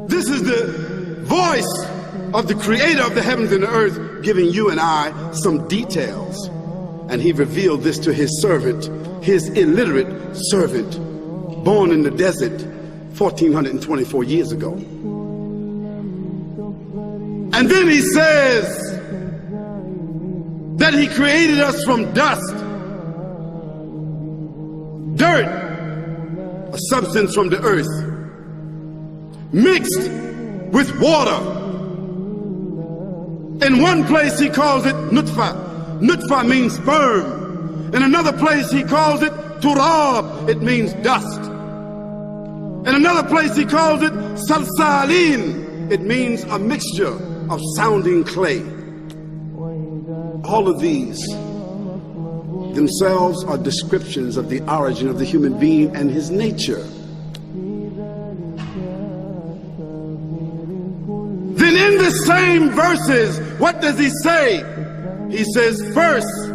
This is the voice of the creator of the heavens and the earth giving you and I some details. And he revealed this to his servant, his illiterate servant, born in the desert 1424 years ago. And then he says that he created us from dust, dirt, a substance from the earth, mixed with water. In one place he calls it nutfa. Nutfa means sperm. In another place he calls it turab. It means dust. In another place he calls it salsalin. It means a mixture of sounding clay. All of these themselves are descriptions of the origin of the human being and his nature. Then in the same verses, what does he say? He says, first,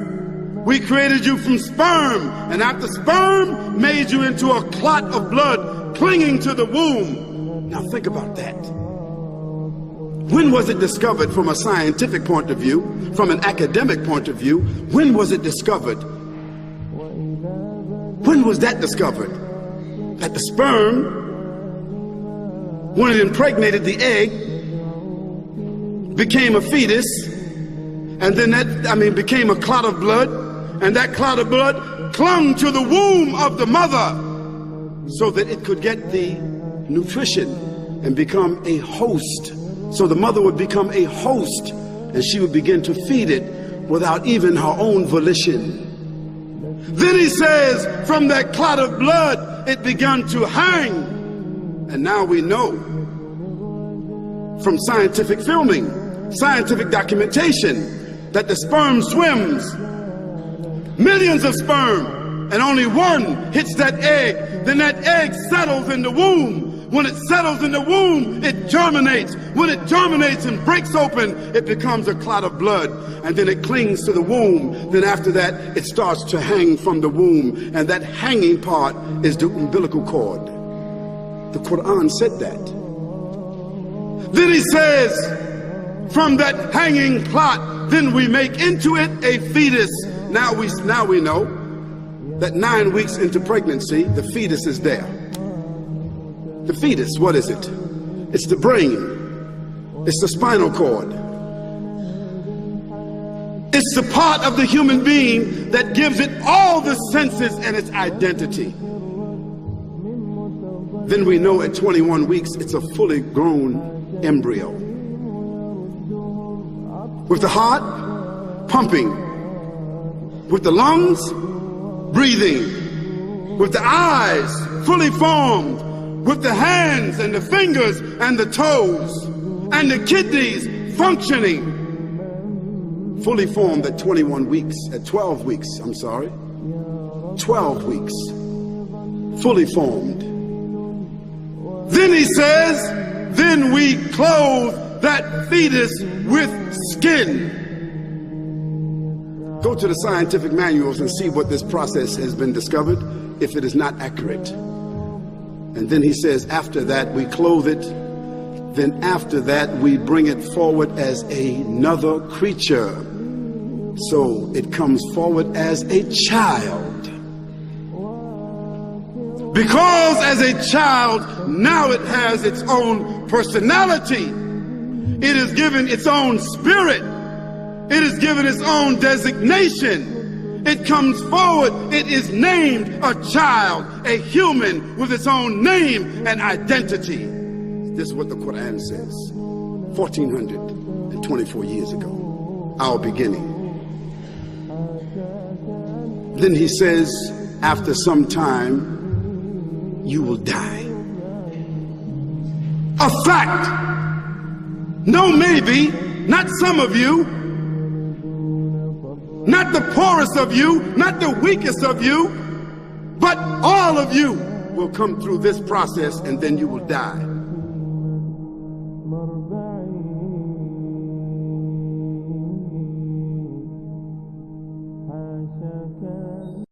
we created you from sperm, and after sperm, made you into a clot of blood clinging to the womb. Now think about that. When was it discovered from a scientific point of view, from an academic point of view? When was it discovered? When was that discovered? That the sperm, when it impregnated the egg, became a fetus, and then became a clot of blood, and that clot of blood clung to the womb of the mother so that it could get the nutrition and become a host. So the mother would become a host, and she would begin to feed it without even her own volition. Then he says, from that clot of blood, it began to hang. And now we know from scientific filming, scientific documentation, that the sperm swims, millions of sperm, and only one hits that egg. Then that egg settles in the womb. When it settles in the womb, it germinates. When it germinates and breaks open, it becomes a clot of blood. And then it clings to the womb. Then after that, it starts to hang from the womb. And that hanging part is the umbilical cord. The Quran said that. Then he says, from that hanging clot, then we make into it a fetus. Now we know that 9 weeks into pregnancy, the fetus is there. The fetus, what is it? It's the brain. It's the spinal cord. It's the part of the human being that gives it all the senses and its identity. Then we know at 21 weeks, it's a fully grown embryo. With the heart pumping, with the lungs breathing, with the eyes fully formed, with the hands and the fingers and the toes, and the kidneys functioning, fully formed at 12 weeks, 12 weeks, fully formed. Then he says, then we clothe that fetus with skin. Go to the scientific manuals and see what this process has been discovered, if it is not accurate. And then he says, after that we clothe it. Then after that we bring it forward as another creature. So it comes forward as a child. Because as a child, now it has its own personality. It is given its own spirit. It is given its own designation. It comes forward, it is named a child, a human with its own name and identity. This is what the Quran says, 1424 years ago, our beginning. Then he says, after some time, you will die. A fact. No, maybe, not some of you, not the poorest of you, not the weakest of you, but all of you will come through this process and then you will die.